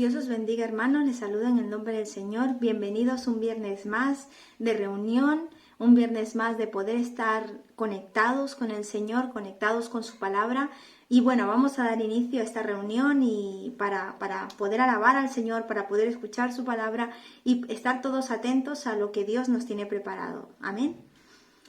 Dios os bendiga, hermanos, les saludo en el nombre del Señor. Bienvenidos un viernes más de reunión, un viernes más de poder estar conectados con el Señor, conectados con su palabra. Y bueno, vamos a dar inicio a esta reunión y para poder alabar al Señor, para poder escuchar su palabra y estar todos atentos a lo que Dios nos tiene preparado. Amén.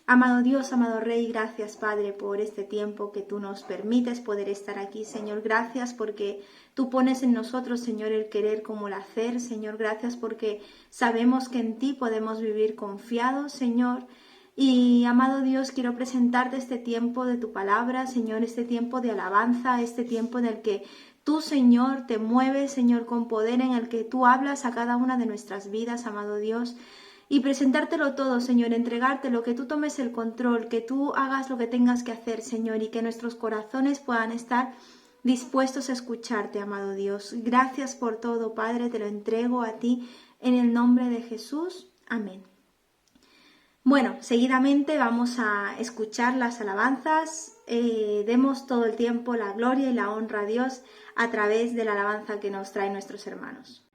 Amado Dios, amado Rey, gracias, Padre, por este tiempo que tú nos permites poder estar aquí, Señor. Gracias porque tú pones en nosotros, Señor, el querer como el hacer, Señor. Gracias porque sabemos que en ti podemos vivir confiados, Señor. Y, amado Dios, quiero presentarte este tiempo de tu palabra, Señor, este tiempo de alabanza, este tiempo en el que tú, Señor, te mueves, Señor, con poder, en el que tú hablas a cada una de nuestras vidas, amado Dios. Y presentártelo todo, Señor, entregártelo, que tú tomes el control, que tú hagas lo que tengas que hacer, Señor, y que nuestros corazones puedan estar dispuestos a escucharte, amado Dios. Gracias por todo, Padre, te lo entrego a ti en el nombre de Jesús. Amén. Bueno, seguidamente vamos a escuchar las alabanzas. Demos todo el tiempo la gloria y la honra a Dios a través de la alabanza que nos traen nuestros hermanos.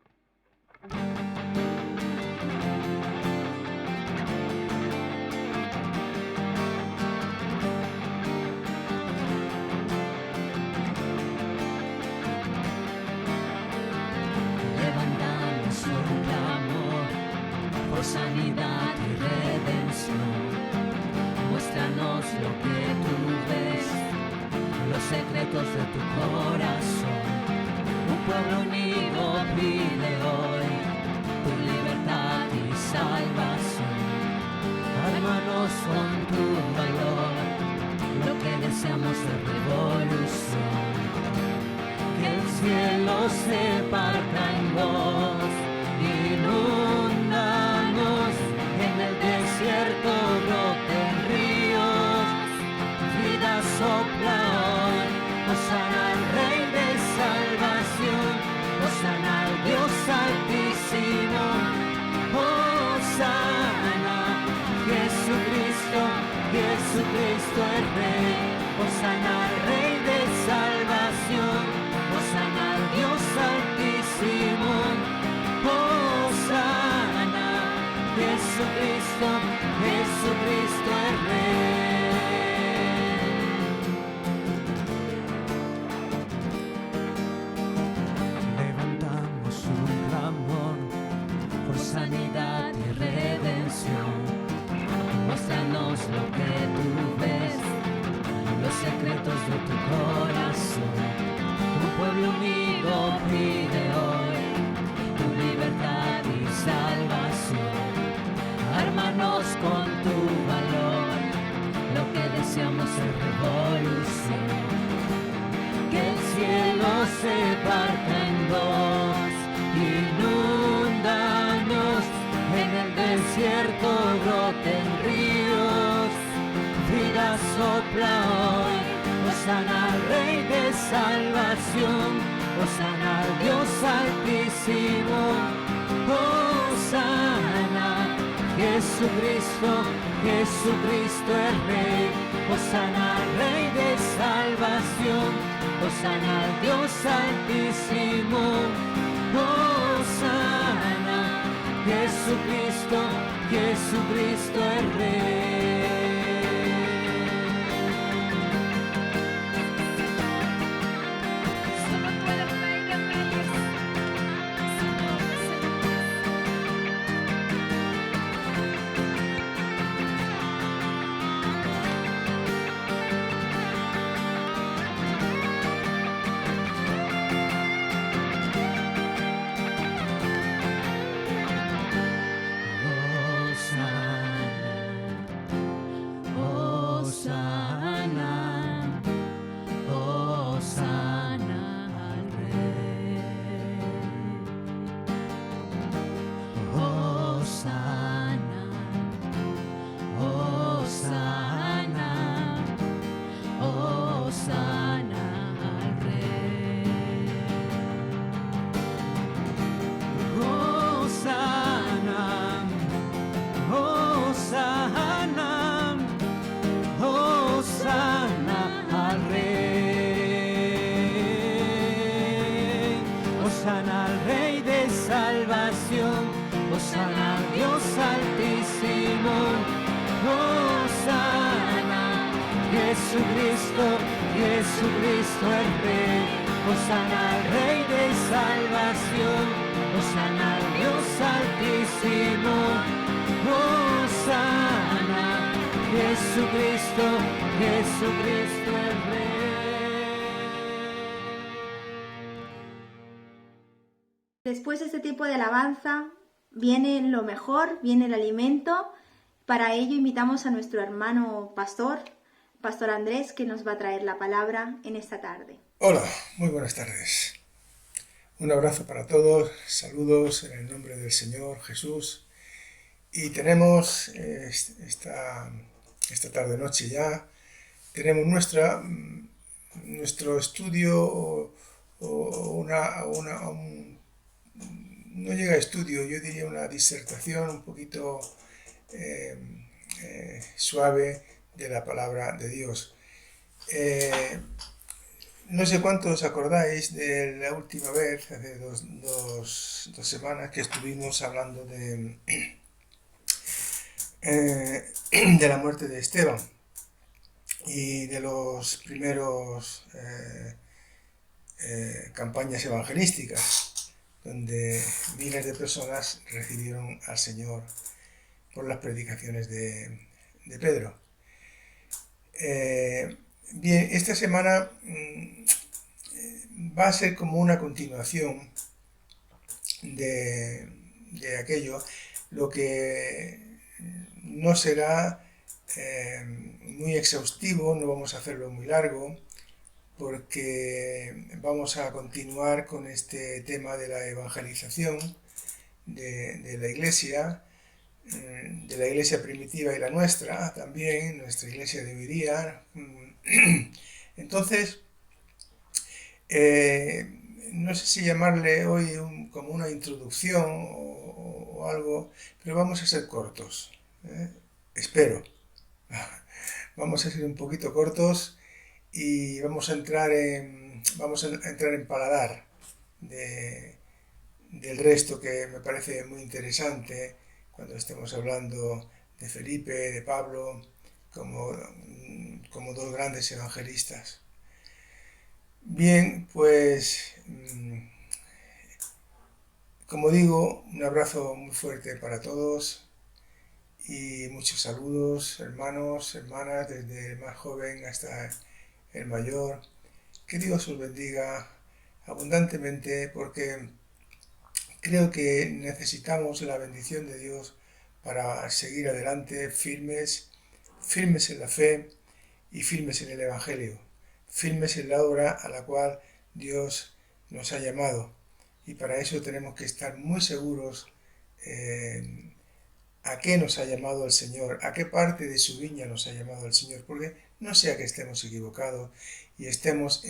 Sanidad y redención, muéstranos lo que tú ves, los secretos de tu corazón. Un pueblo unido pide hoy tu libertad y salvación. Ármanos con tu valor, lo que deseamos es revolución. Que el cielo se parta en dos, inunda en el desierto, broten ríos, vida sopla hoy. Hosana al Rey de salvación, hosana al Dios altísimo, hosana, Jesucristo, Jesucristo el Rey, hosana al Rey de salvación, hosana al Dios altísimo, hosana, Jesucristo, Jesucristo el Rey. Levantamos un clamor por sanidad y redención. Muéstranos lo que tú ves, los secretos de tu corazón. Un pueblo unido pide hoy tu libertad y salvación. Ármanos con tu valor, lo que deseamos es revolución. Que el cielo se parta en dos, inúndanos, en el desierto broten ríos, vida sopla hoy. Hosana al Rey de salvación, hosana al Dios altísimo, hosana, Jesucristo, Jesucristo el Rey, hosana al Rey de salvación, hosana al Dios altísimo, hosana, Jesucristo, Jesucristo el Rey. Jesucristo, Jesucristo el Rey. Hosana al Rey de salvación, Hosana al Dios altísimo. Hosana, Jesucristo, Jesucristo el Rey. Después de este tipo de alabanza viene lo mejor, viene el alimento. Para ello invitamos a nuestro hermano pastor Andrés, que nos va a traer la palabra en esta tarde. Hola, muy buenas tardes. Un abrazo para todos, saludos en el nombre del Señor Jesús. Y tenemos esta tarde-noche ya, tenemos nuestro estudio no llega a estudio, yo diría una disertación un poquito suave de la palabra de Dios. No sé cuántos os acordáis de la última vez, hace dos semanas, que estuvimos hablando de la muerte de Esteban y de los primeros campañas evangelísticas, donde miles de personas recibieron al Señor por las predicaciones de Pedro. Bien, esta semana va a ser como una continuación de aquello, lo que no será muy exhaustivo, no vamos a hacerlo muy largo, porque vamos a continuar con este tema de la evangelización de la iglesia primitiva y la nuestra, también nuestra iglesia de hoy día. Entonces, no sé si llamarle hoy como una introducción o algo, pero vamos a ser cortos, espero. Vamos a ser un poquito cortos y vamos a entrar en paladar del resto, que me parece muy interesante cuando estemos hablando de Felipe, de Pablo, como dos grandes evangelistas. Bien, pues como digo, un abrazo muy fuerte para todos y muchos saludos, hermanos, hermanas, desde el más joven hasta el mayor. Que Dios os bendiga abundantemente, porque creo que necesitamos la bendición de Dios para seguir adelante firmes en la fe y firmes en el Evangelio, firmes en la obra a la cual Dios nos ha llamado. Y para eso tenemos que estar muy seguros a qué nos ha llamado el Señor, a qué parte de su viña nos ha llamado el Señor, porque no sea que estemos equivocados y estemos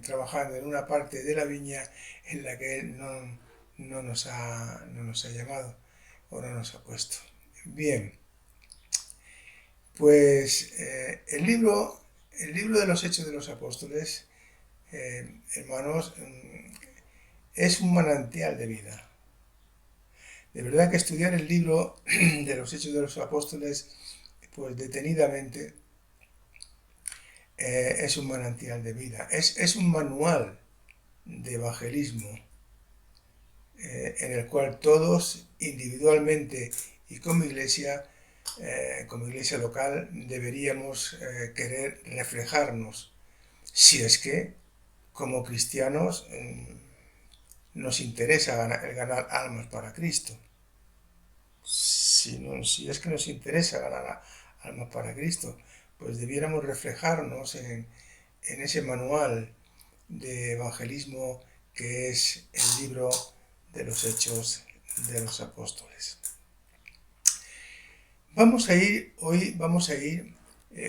trabajando en una parte de la viña en la que Él no nos ha llamado o no nos ha puesto. Bien, pues el libro de los Hechos de los Apóstoles, hermanos, es un manantial de vida. De verdad que estudiar el libro de los Hechos de los Apóstoles, pues detenidamente, es un manantial de vida. Es un manual de evangelismo en el cual todos, individualmente y como iglesia local, deberíamos querer reflejarnos, si es que como cristianos nos interesa ganar almas para Cristo. Si es que nos interesa ganar almas para Cristo, pues debiéramos reflejarnos en ese manual de evangelismo que es el libro de los Hechos de los Apóstoles. Hoy vamos a ir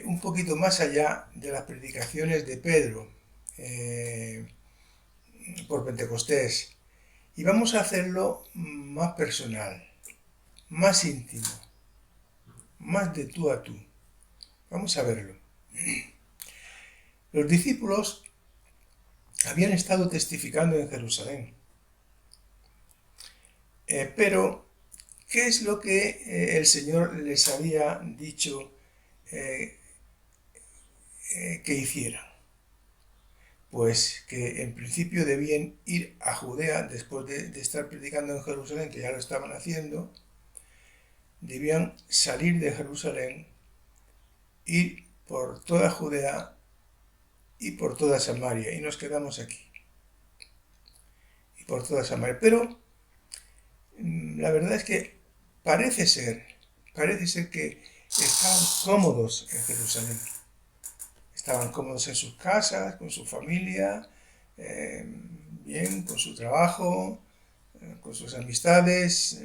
un poquito más allá de las predicaciones de Pedro por Pentecostés, y vamos a hacerlo más personal, más íntimo, más de tú a tú. Vamos a verlo. Los discípulos habían estado testificando en Jerusalén, pero ¿qué es lo que el Señor les había dicho que hicieran. Pues que en principio debían ir a Judea después de estar predicando en Jerusalén, que ya lo estaban haciendo. Debían salir de Jerusalén, ir por toda Judea y por toda Samaria, y nos quedamos aquí. Y por toda Samaria. Pero la verdad es que parece ser que estaban cómodos en Jerusalén. Estaban cómodos en sus casas, con su familia, bien, con su trabajo, con sus amistades,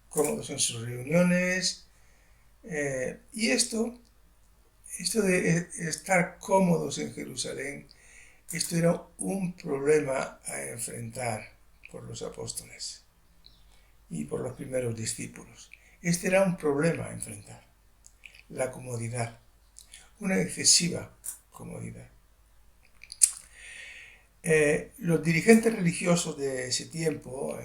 cómodos en sus reuniones. Y esto de estar cómodos en Jerusalén, esto era un problema a enfrentar por los apóstoles y por los primeros discípulos. Este era un problema a enfrentar, la comodidad, una excesiva comodidad. Los dirigentes religiosos de ese tiempo,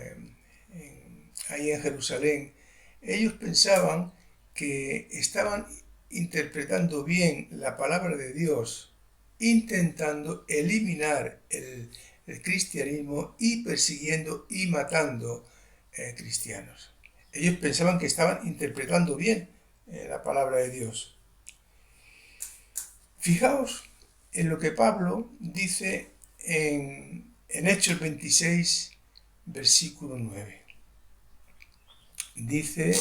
ahí en Jerusalén, ellos pensaban que estaban interpretando bien la palabra de Dios, intentando eliminar el cristianismo y persiguiendo y matando cristianos. Ellos pensaban que estaban interpretando bien la palabra de Dios. Fijaos en lo que Pablo dice en Hechos 26, versículo 9. Dice,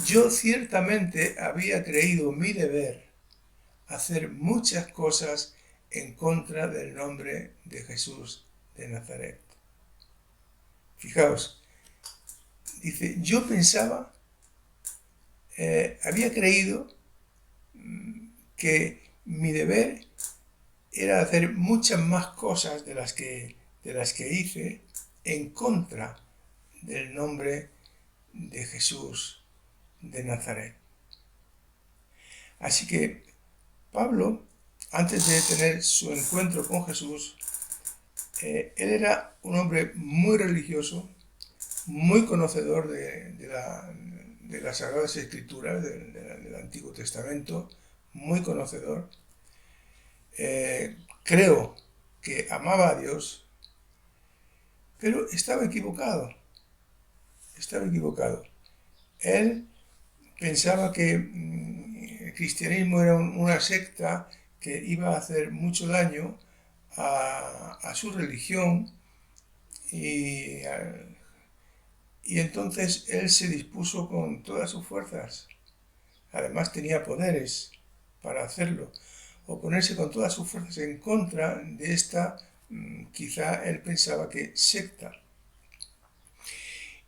yo ciertamente había creído mi deber hacer muchas cosas en contra del nombre de Jesús de Nazaret. Fijaos, dice, yo pensaba, había creído que mi deber era hacer muchas más cosas de las que hice en contra del nombre de Jesús de Nazaret. Así que Pablo, antes de tener su encuentro con Jesús, él era un hombre muy religioso, muy conocedor de las Sagradas Escrituras, del Antiguo Testamento, muy conocedor. Creo que amaba a Dios, pero estaba equivocado. Él pensaba que el cristianismo era una secta que iba a hacer mucho daño a su religión y entonces él se dispuso con todas sus fuerzas. Además tenía poderes para hacerlo, oponerse con todas sus fuerzas en contra de esta, quizá él pensaba que secta.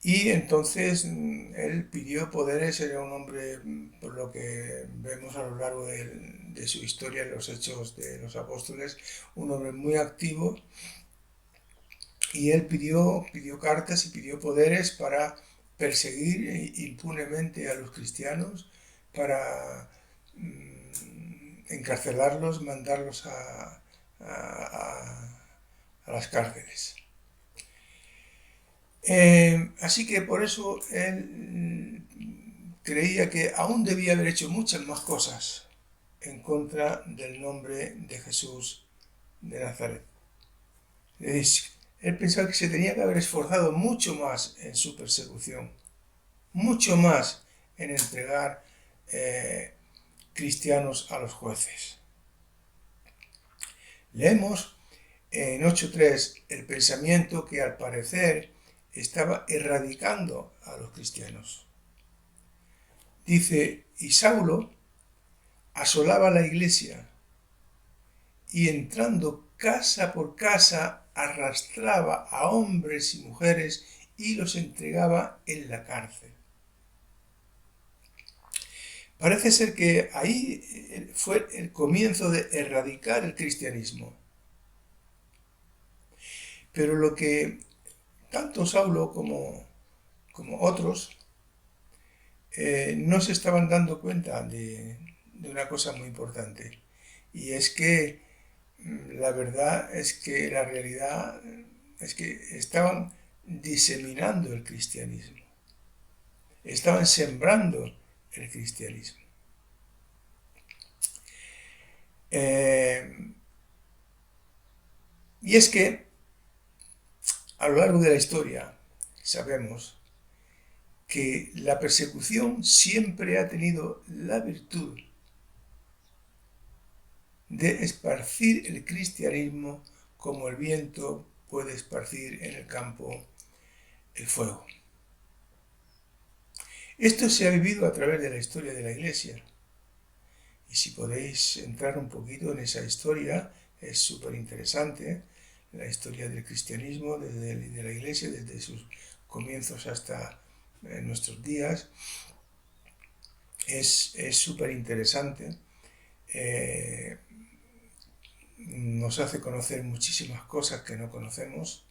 Y entonces él pidió poderes, era un hombre, por lo que vemos a lo largo de su historia en los Hechos de los Apóstoles, un hombre muy activo, y él pidió cartas y pidió poderes para perseguir impunemente a los cristianos, para encarcelarlos, mandarlos a las cárceles. Así que por eso él creía que aún debía haber hecho muchas más cosas en contra del nombre de Jesús de Nazaret. Él pensaba que se tenía que haber esforzado mucho más en su persecución, mucho más en entregar cristianos a los jueces. Leemos en 8.3 el pensamiento que al parecer estaba erradicando a los cristianos. Dice, y Saulo asolaba la iglesia y entrando casa por casa arrastraba a hombres y mujeres y los entregaba en la cárcel. Parece ser que ahí fue el comienzo de erradicar el cristianismo. Pero lo que tanto Saulo como otros no se estaban dando cuenta de una cosa muy importante, y es que la verdad es que la realidad es que estaban diseminando el cristianismo, estaban sembrando el cristianismo. Y es que a lo largo de la historia sabemos que la persecución siempre ha tenido la virtud de esparcir el cristianismo como el viento puede esparcir en el campo el fuego. Esto se ha vivido a través de la historia de la Iglesia. Y si podéis entrar un poquito en esa historia, es súper interesante. La historia del cristianismo, de la Iglesia, desde sus comienzos hasta nuestros días, es súper interesante. Nos hace conocer muchísimas cosas que no conocemos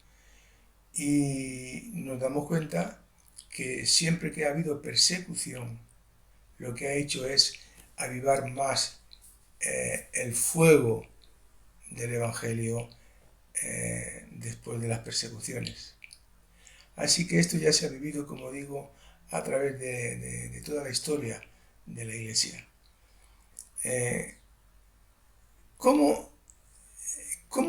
y nos damos cuenta que siempre que ha habido persecución, lo que ha hecho es avivar más el fuego del Evangelio después de las persecuciones. Así que esto ya se ha vivido, como digo, a través de toda la historia de la Iglesia. ¿Cómo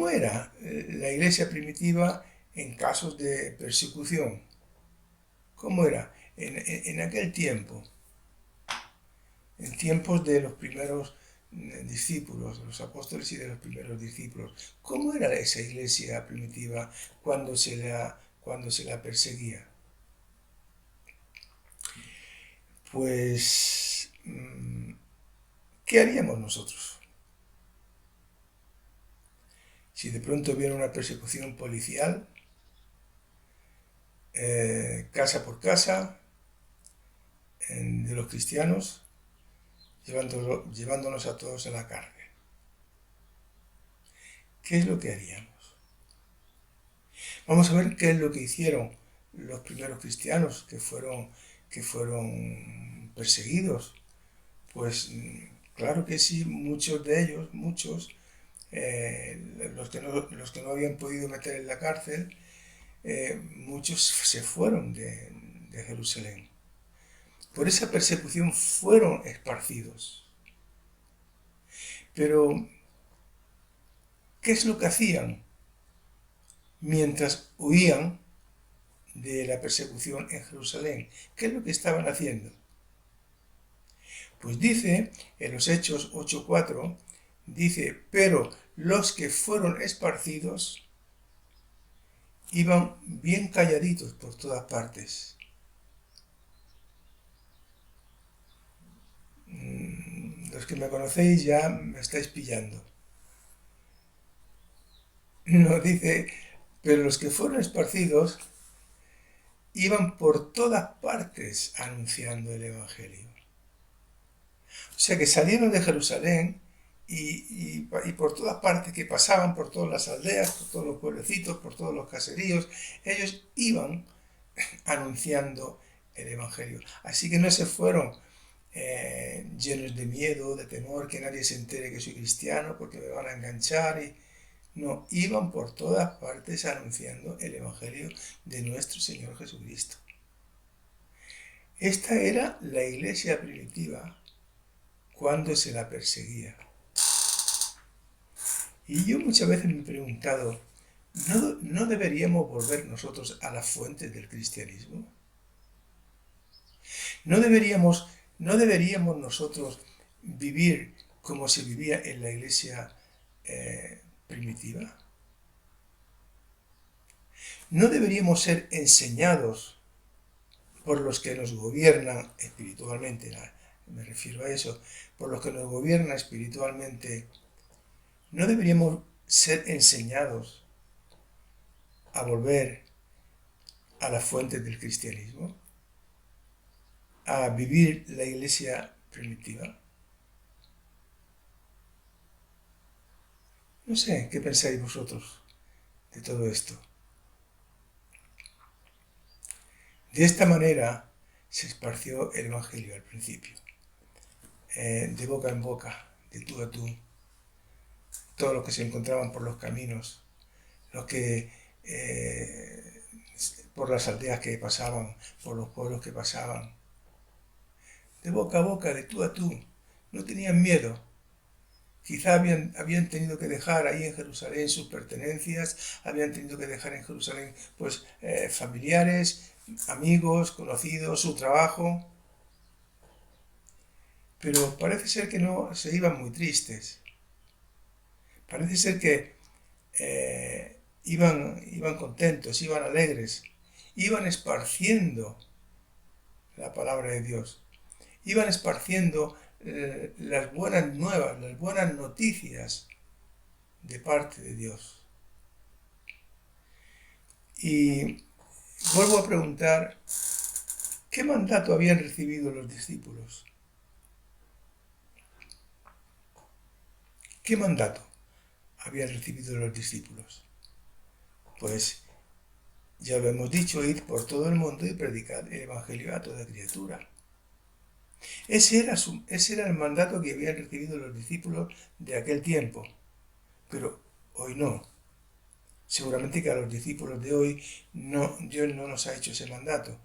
era la Iglesia primitiva en casos de persecución? ¿Cómo era en aquel tiempo? En tiempos de los primeros discípulos, de los apóstoles y de los primeros discípulos. ¿Cómo era esa iglesia primitiva cuando se la perseguía? Pues, ¿qué haríamos nosotros? Si de pronto viene una persecución policial, casa por casa, de los cristianos, llevándonos a todos a la cárcel. ¿Qué es lo que haríamos? Vamos a ver qué es lo que hicieron los primeros cristianos que fueron perseguidos. Pues claro que sí, muchos de ellos, los que no habían podido meter en la cárcel, muchos se fueron de Jerusalén. Por esa persecución fueron esparcidos. Pero, ¿qué es lo que hacían mientras huían de la persecución en Jerusalén? ¿Qué es lo que estaban haciendo? Pues dice, en los Hechos 8:4, dice, pero los que fueron esparcidos iban bien calladitos por todas partes. Los que me conocéis ya me estáis pillando. No dice, pero los que fueron esparcidos iban por todas partes anunciando el Evangelio. O sea que salieron de Jerusalén y por todas partes que pasaban, por todas las aldeas, por todos los pueblecitos, por todos los caseríos, ellos iban anunciando el Evangelio. Así que no se fueron llenos de miedo, de temor, que nadie se entere que soy cristiano porque me van a enganchar. No, iban por todas partes anunciando el Evangelio de nuestro Señor Jesucristo. Esta era la iglesia primitiva cuando se la perseguía. Y yo muchas veces me he preguntado, ¿no deberíamos volver nosotros a las fuentes del cristianismo? ¿No deberíamos nosotros vivir como se vivía en la iglesia primitiva? ¿No deberíamos ser enseñados por los que nos gobiernan espiritualmente? Me refiero a eso, por los que nos gobiernan espiritualmente. ¿No deberíamos ser enseñados a volver a las fuentes del cristianismo? ¿A vivir la iglesia primitiva? No sé, ¿qué pensáis vosotros de todo esto? De esta manera se esparció el Evangelio al principio, de boca en boca, de tú a tú, todos los que se encontraban por los caminos, los que por las aldeas que pasaban, por los pueblos que pasaban, de boca a boca, de tú a tú, no tenían miedo, Quizá habían tenido que dejar ahí en Jerusalén sus pertenencias, habían tenido que dejar en Jerusalén pues familiares, amigos, conocidos, su trabajo. Pero parece ser que no se iban muy tristes. Parece ser que iban contentos, iban alegres, iban esparciendo la palabra de Dios, iban esparciendo las buenas nuevas, las buenas noticias de parte de Dios. Y vuelvo a preguntar, ¿qué mandato habían recibido los discípulos? ¿Qué mandato habían recibido los discípulos? Pues ya lo hemos dicho, ir por todo el mundo y predicar el Evangelio a toda criatura. Ese era el mandato que habían recibido los discípulos de aquel tiempo, pero hoy no. Seguramente que a los discípulos de hoy Dios no nos ha hecho ese mandato.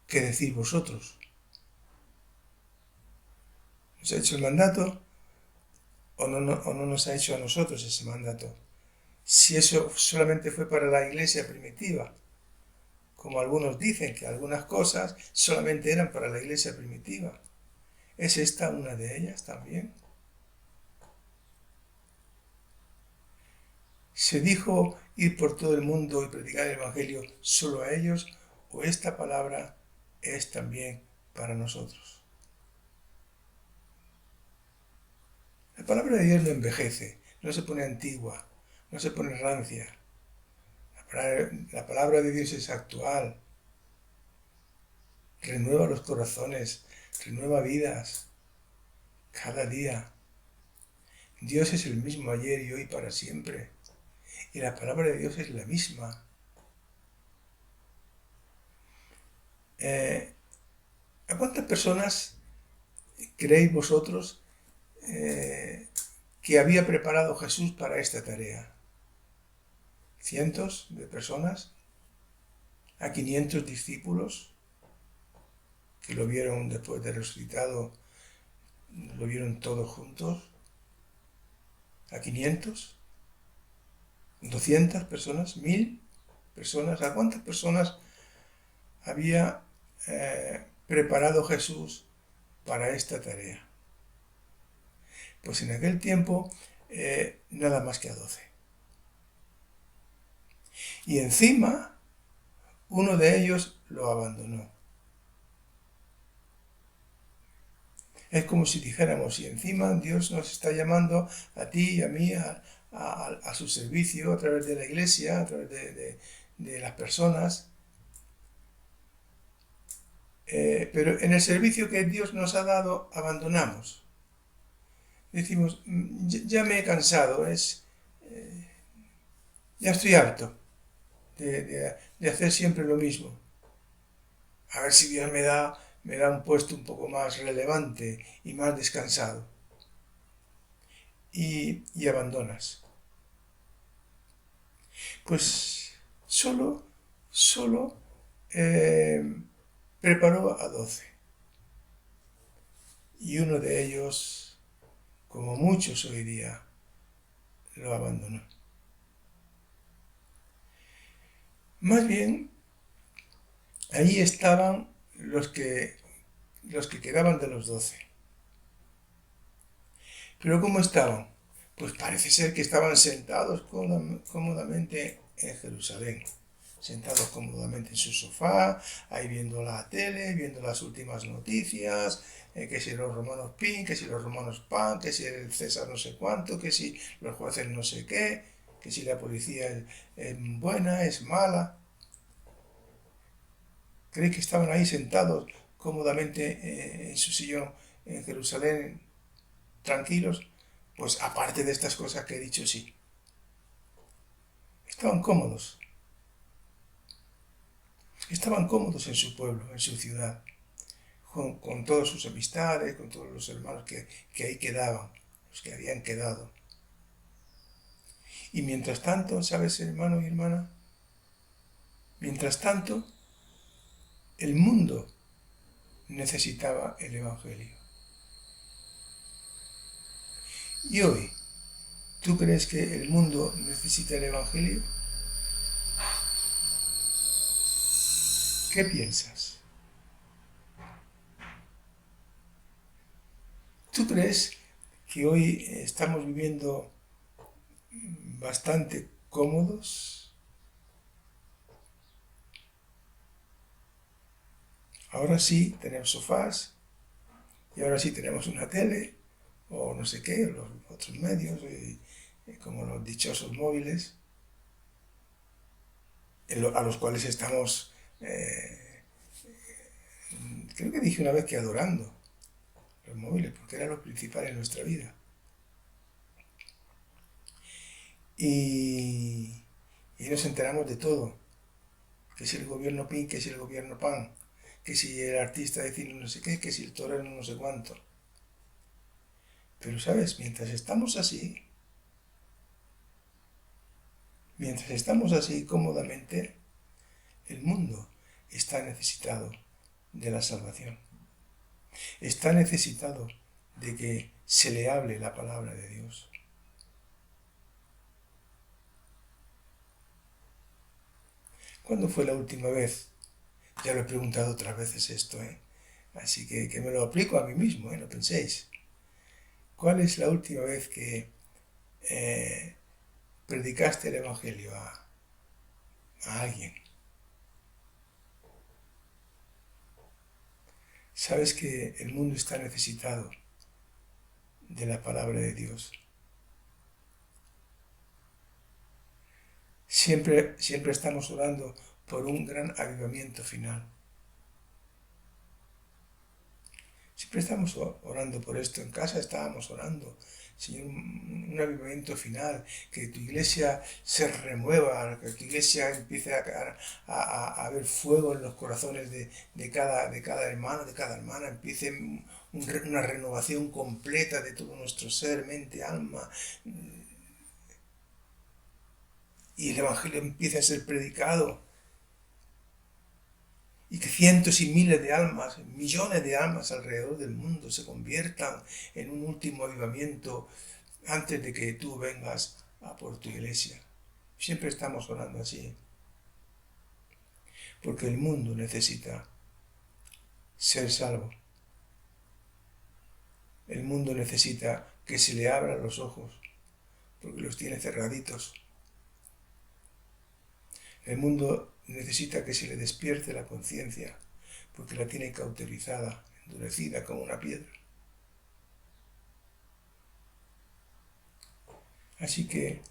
¿Qué decís vosotros? ¿Nos ha hecho el mandato o no nos ha hecho a nosotros ese mandato? Si eso solamente fue para la iglesia primitiva, como algunos dicen que algunas cosas solamente eran para la iglesia primitiva, ¿es esta una de ellas también? ¿Se dijo ir por todo el mundo y predicar el Evangelio solo a ellos, o esta palabra es también para nosotros? La palabra de Dios no envejece, no se pone antigua, no se pone rancia. La palabra de Dios es actual, renueva los corazones, renueva vidas cada día. Dios es el mismo ayer y hoy para siempre, y la palabra de Dios es la misma. ¿A cuántas personas creéis vosotros que había preparado Jesús para esta tarea? ¿Cientos de personas? ¿A 500 discípulos que lo vieron después de resucitado, lo vieron todos juntos? ¿A 500? ¿200 personas? ¿1000 personas? ¿A cuántas personas había preparado Jesús para esta tarea? Pues en aquel tiempo nada más que a 12. Y encima uno de ellos lo abandonó. Es como si dijéramos, y encima Dios nos está llamando a ti y a mí a su servicio a través de la iglesia, a través de las personas. Pero en el servicio que Dios nos ha dado, abandonamos. Decimos, ya me he cansado, ya estoy harto de hacer siempre lo mismo. A ver si Dios me da un puesto un poco más relevante y más descansado. Y abandonas. Pues solo preparó a 12. Y uno de ellos, como muchos hoy día, lo abandonó. Más bien, ahí estaban los que quedaban de los 12. ¿Pero cómo estaban? Pues parece ser que estaban sentados cómodamente en Jerusalén. Sentados cómodamente en su sofá, ahí viendo la tele, viendo las últimas noticias, que si los romanos pin, que si los romanos pan, que si el César no sé cuánto, que si los jueces no sé qué, que si la policía es buena, es mala. ¿Creéis que estaban ahí sentados cómodamente en su sillón en Jerusalén, tranquilos? Pues aparte de estas cosas que he dicho, sí. Estaban cómodos. Estaban cómodos en su pueblo, en su ciudad, con todas sus amistades, con todos los hermanos que ahí quedaban, los que habían quedado. Y mientras tanto, ¿sabes, hermano y hermana? Mientras tanto, el mundo necesitaba el Evangelio. Y hoy, ¿tú crees que el mundo necesita el Evangelio? ¿Qué piensas? ¿Tú crees que hoy estamos viviendo bastante cómodos? Ahora sí tenemos sofás y ahora sí tenemos una tele o no sé qué, los otros medios, como los dichosos móviles, a los cuales estamos, creo que dije una vez que adorando los móviles, porque era lo principal en nuestra vida. Y nos enteramos de todo, que si el gobierno PIN, que si el gobierno PAN, que si el artista de cine no sé qué, que si el torero no sé cuánto. Pero sabes, mientras estamos así cómodamente, el mundo está necesitado de la salvación. Está necesitado de que se le hable la palabra de Dios. ¿Cuándo fue la última vez? Ya lo he preguntado otras veces esto, así que me lo aplico a mí mismo, no penséis. ¿Cuál es la última vez que predicaste el Evangelio a alguien? Sabes que el mundo está necesitado de la palabra de Dios. Siempre estamos orando por un gran avivamiento final. Siempre estamos orando por esto. En casa estábamos orando, Señor, un avivamiento final, que tu iglesia se renueva, que tu iglesia empiece a haber fuego en los corazones de cada hermano, de cada hermana, empiece una renovación completa de todo nuestro ser, mente, alma, y el Evangelio empiece a ser predicado, y que cientos y miles de almas, millones de almas alrededor del mundo se conviertan en un último avivamiento antes de que tú vengas a por tu iglesia. Siempre estamos orando así, porque el mundo necesita ser salvo. El mundo necesita que se le abran los ojos, porque los tiene cerraditos. El mundo necesita que se le despierte la conciencia, porque la tiene cauterizada, endurecida como una piedra. Así que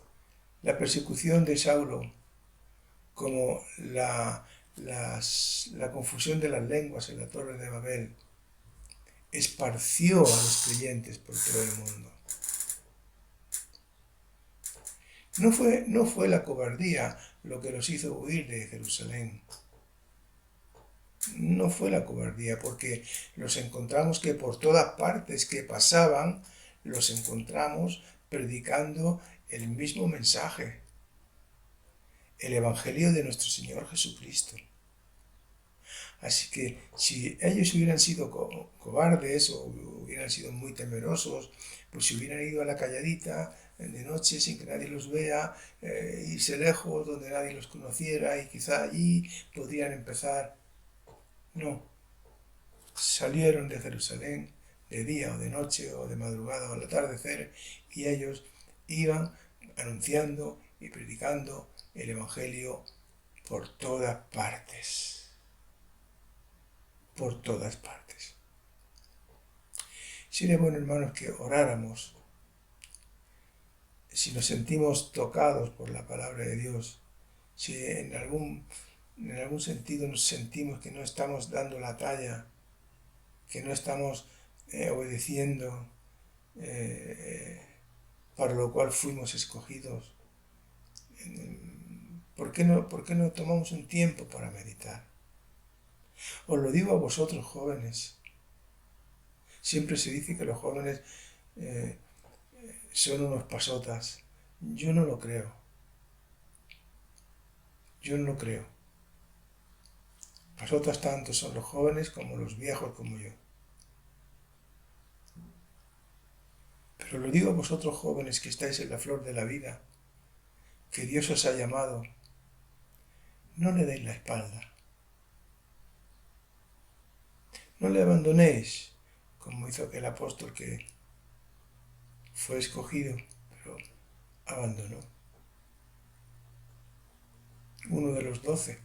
la persecución de Saulo, como la confusión de las lenguas en la Torre de Babel, esparció a los creyentes por todo el mundo. No fue la cobardía lo que los hizo huir de Jerusalén. No fue la cobardía, porque los encontramos que por todas partes que pasaban, los encontramos predicando el mismo mensaje, el Evangelio de nuestro Señor Jesucristo. Así que si ellos hubieran sido cobardes o hubieran sido muy temerosos, pues si hubieran ido a la calladita de noche sin que nadie los vea, irse lejos donde nadie los conociera y quizá allí podrían empezar. No, salieron de Jerusalén de día o de noche o de madrugada o al atardecer y ellos iban anunciando y predicando el Evangelio por todas partes. Por todas partes. Sería bueno, hermanos, que oráramos. Si nos sentimos tocados por la palabra de Dios, si en algún sentido nos sentimos que no estamos dando la talla, que no estamos obedeciendo para lo cual fuimos escogidos, ¿por qué no tomamos un tiempo para meditar? Os lo digo a vosotros, jóvenes. Siempre se dice que los jóvenes son unos pasotas. Yo no lo creo. Yo no lo creo. Pasotas tanto son los jóvenes como los viejos como yo. Pero lo digo a vosotros jóvenes que estáis en la flor de la vida, que Dios os ha llamado, no le deis la espalda. No le abandonéis, como hizo aquel apóstol que fue escogido, pero abandonó. Uno de los 12.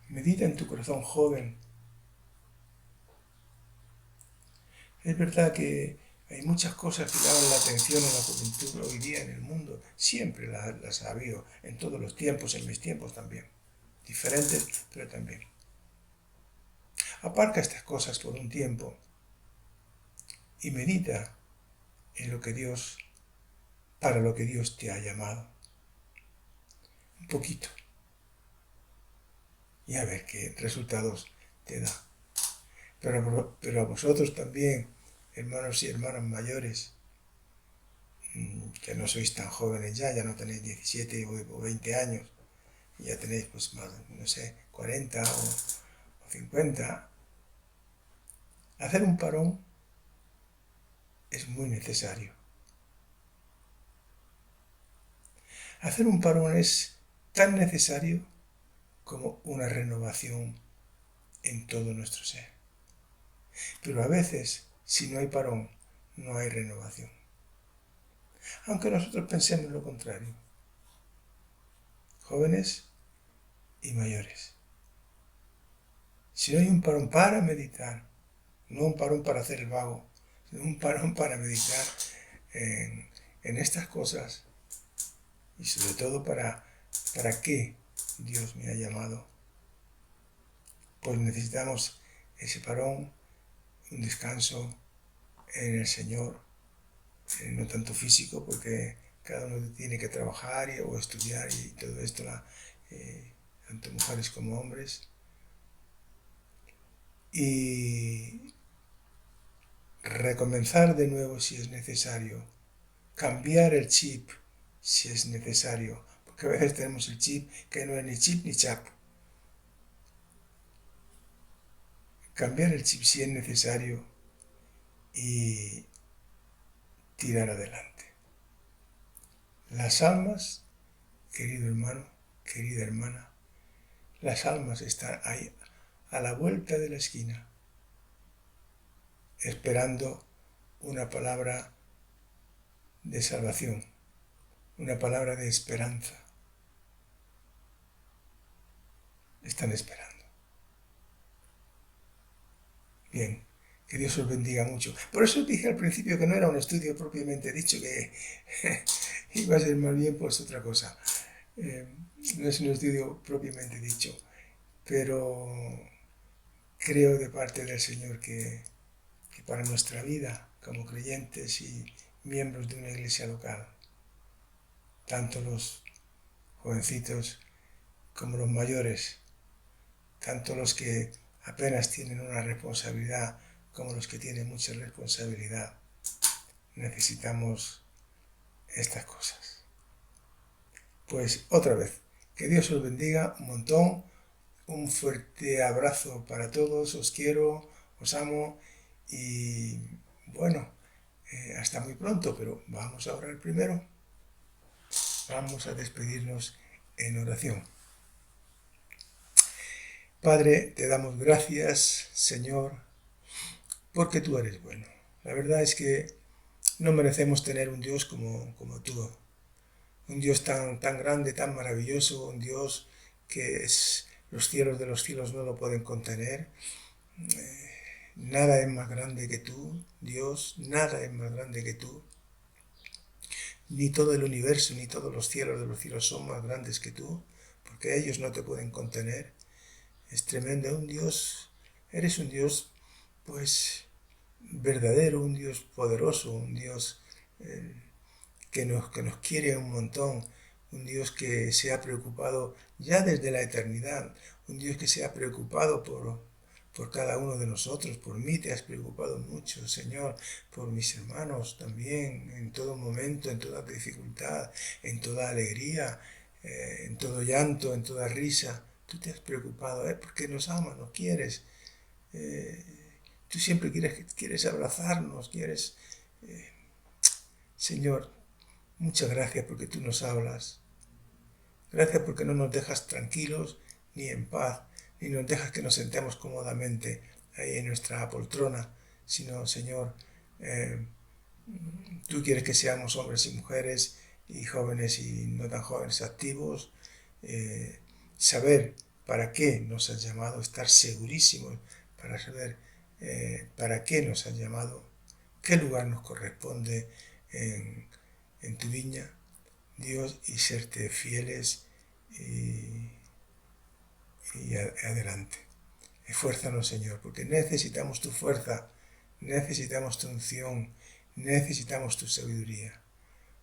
Medita en tu corazón, joven. Es verdad que hay muchas cosas que llaman la atención en la juventud hoy día en el mundo. Siempre las ha habido, en todos los tiempos, en mis tiempos también. Diferentes, pero también. Aparca estas cosas por un tiempo y medita en para lo que Dios te ha llamado. Un poquito. Y a ver qué resultados te da. Pero a vosotros también, hermanos y hermanas mayores, que no sois tan jóvenes ya no tenéis 17 o 20 años, ya tenéis pues más, no sé, 40 o 50, hacer un parón es muy necesario. Hacer un parón es tan necesario como una renovación en todo nuestro ser. Pero a veces, si no hay parón, no hay renovación. Aunque nosotros pensemos lo contrario. Jóvenes y mayores. Si no hay un parón para meditar, no un parón para hacer el vago, sino un parón para meditar en estas cosas y sobre todo para qué Dios me ha llamado, pues necesitamos ese parón, un descanso en el Señor, no tanto físico, porque cada uno tiene que trabajar o estudiar y todo esto, tanto mujeres como hombres, y recomenzar de nuevo si es necesario, cambiar el chip si es necesario, porque a veces tenemos el chip que no es ni chip ni chap. Cambiar el chip si es necesario y tirar adelante. Las almas, querido hermano, querida hermana, las almas están ahí a la vuelta de la esquina, esperando una palabra de salvación, una palabra de esperanza. Están esperando. Bien, que Dios os bendiga mucho. Por eso dije al principio que no era un estudio propiamente dicho, que iba a ser más bien pues otra cosa. No es un estudio propiamente dicho, pero creo de parte del Señor que para nuestra vida como creyentes y miembros de una iglesia local, tanto los jovencitos como los mayores, tanto los que apenas tienen una responsabilidad como los que tienen mucha responsabilidad, necesitamos estas cosas. Pues otra vez, que Dios os bendiga un montón, un fuerte abrazo para todos, os quiero, os amo y bueno, hasta muy pronto, pero vamos a orar primero. Vamos a despedirnos en oración. Padre, te damos gracias, Señor, porque tú eres bueno. La verdad es que no merecemos tener un Dios como tú, un Dios tan grande, tan maravilloso, un Dios que los cielos de los cielos no lo pueden contener. Nada es más grande que tú, Dios, nada es más grande que tú. Ni todo el universo, ni todos los cielos de los cielos son más grandes que tú, porque ellos no te pueden contener. Es tremendo, eres un Dios, pues, verdadero, un Dios poderoso, un Dios que nos quiere un montón, un Dios que se ha preocupado ya desde la eternidad, un Dios que se ha preocupado por cada uno de nosotros. Por mí te has preocupado mucho, Señor, por mis hermanos también, en todo momento, en toda dificultad, en toda alegría, en todo llanto, en toda risa. Tú te has preocupado, porque nos amas, nos quieres. Tú siempre quieres abrazarnos, quieres... Señor, muchas gracias porque tú nos hablas. Gracias porque no nos dejas tranquilos ni en paz, ni nos dejas que nos sentemos cómodamente ahí en nuestra poltrona, sino, Señor, tú quieres que seamos hombres y mujeres, y jóvenes y no tan jóvenes, activos, saber para qué nos has llamado, estar segurísimos para saber para qué nos has llamado, qué lugar nos corresponde en tu viña, Dios, y serte fieles y adelante. Esfuérzanos, Señor, porque necesitamos tu fuerza, necesitamos tu unción, necesitamos tu sabiduría.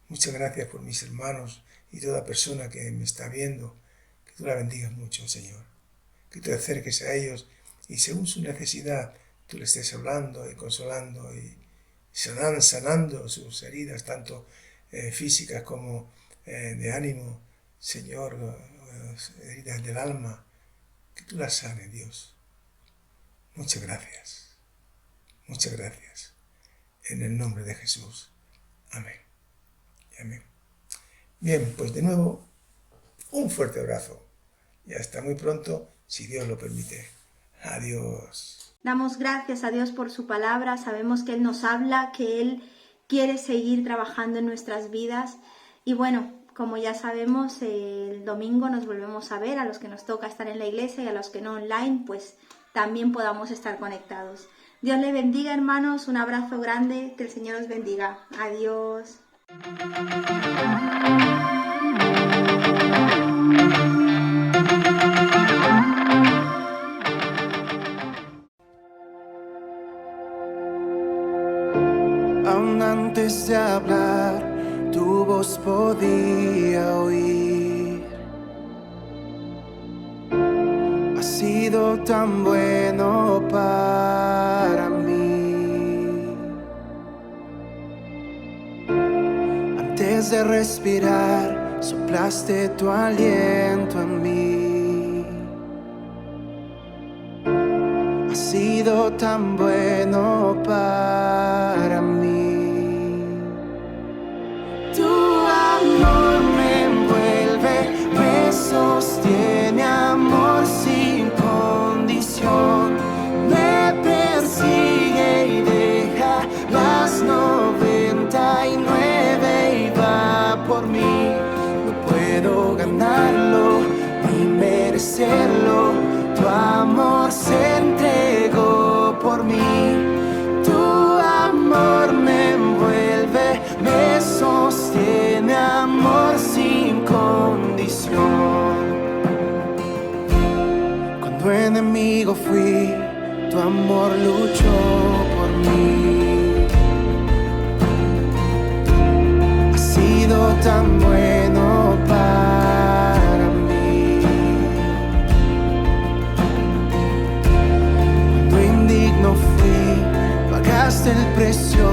Muchas gracias por mis hermanos y toda persona que me está viendo. Que tú la bendigas mucho, Señor. Que te acerques a ellos y según su necesidad tú les estés hablando y consolando y sanando sus heridas, tanto físicas como de ánimo, Señor, heridas del alma. Que tú las sanes, Dios. Muchas gracias. Muchas gracias. En el nombre de Jesús. Amén. Amén. Bien, pues de nuevo, un fuerte abrazo. Y hasta muy pronto, si Dios lo permite. Adiós. Damos gracias a Dios por su palabra. Sabemos que Él nos habla, que Él quiere seguir trabajando en nuestras vidas. Y bueno, como ya sabemos, el domingo nos volvemos a ver. A los que nos toca estar en la iglesia y a los que no online, pues también podamos estar conectados. Dios le bendiga, hermanos. Un abrazo grande. Que el Señor os bendiga. Adiós. Aún antes de hablar, tu voz podía oír. Has sido tan bueno para mí. Antes de respirar, soplaste tu aliento en mí. Has sido tan bueno para mí. Tu amor me envuelve, me sostiene, amor sin condición. Me persigue y deja las 99 y va por mí. No puedo ganarlo ni merecerlo. Tu amor se entregó por mí. Tu amor me envuelve, me sostiene, amor sin condición. Cuando enemigo fui, tu amor luchó por mí. Has sido tan bueno para mí. Cuando indigno fui, pagaste el precio